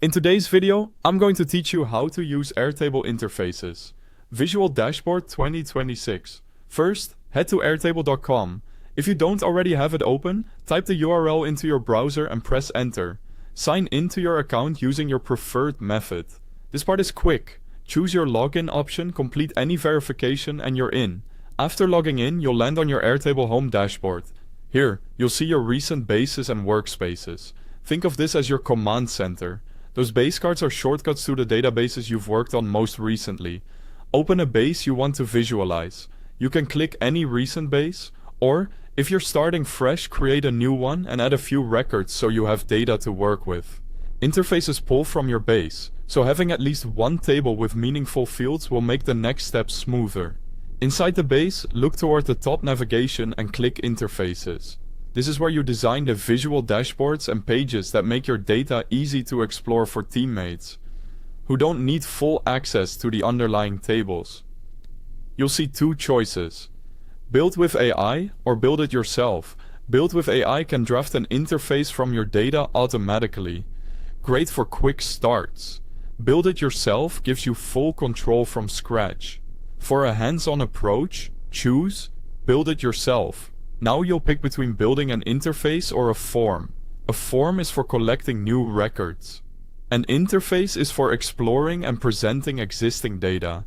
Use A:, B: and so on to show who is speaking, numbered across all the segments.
A: In today's video, I'm going to teach you how to use Airtable interfaces. Visual Dashboard 2026. First, head to airtable.com. If you don't already have it open, type the URL into your browser and press enter. Sign into your account using your preferred method. This part is quick. Choose your login option, complete any verification, and you're in. After logging in, you'll land on your Airtable home dashboard. Here, you'll see your recent bases and workspaces. Think of this as your command center. Those base cards are shortcuts to the databases you've worked on most recently. Open a base you want to visualize. You can click any recent base, or, if you're starting fresh, create a new one and add a few records so you have data to work with. Interfaces pull from your base, so having at least one table with meaningful fields will make the next step smoother. Inside the base, look toward the top navigation and click Interfaces. This is where you design the visual dashboards and pages that make your data easy to explore for teammates who don't need full access to the underlying tables. You'll see two choices: build with AI or build it yourself. Build with AI can draft an interface from your data automatically. Great for quick starts. Build it yourself gives you full control from scratch. For a hands-on approach, choose build it yourself. Now you'll pick between building an interface or a form. A form is for collecting new records. An interface is for exploring and presenting existing data.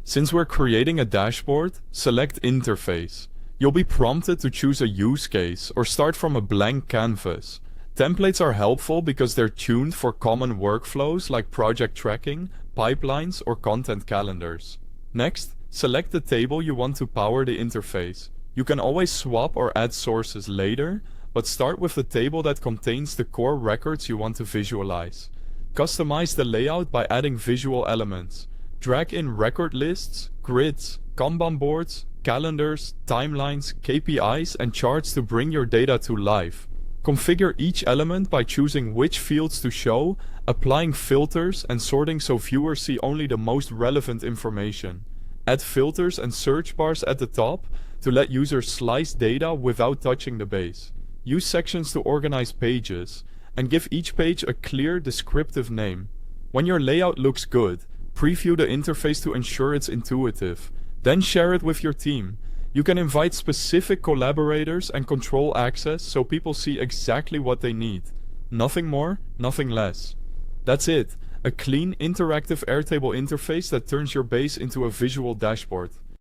A: Since we're creating a dashboard, select Interface. You'll be prompted to choose a use case or start from a blank canvas. Templates are helpful because they're tuned for common workflows like project tracking, pipelines, or content calendars. Next, select the table you want to power the interface. You can always swap or add sources later, but start with the table that contains the core records you want to visualize. Customize the layout by adding visual elements. Drag in record lists, grids, Kanban boards, calendars, timelines, KPIs, and charts to bring your data to life. Configure each element by choosing which fields to show, applying filters, and sorting so viewers see only the most relevant information. Add filters and search bars at the top to let users slice data without touching the base. Use sections to organize pages, and give each page a clear, descriptive name. When your layout looks good, preview the interface to ensure it's intuitive. Then share it with your team. You can invite specific collaborators and control access so people see exactly what they need. Nothing more, nothing less. That's it. A clean, interactive Airtable interface that turns your base into a visual dashboard.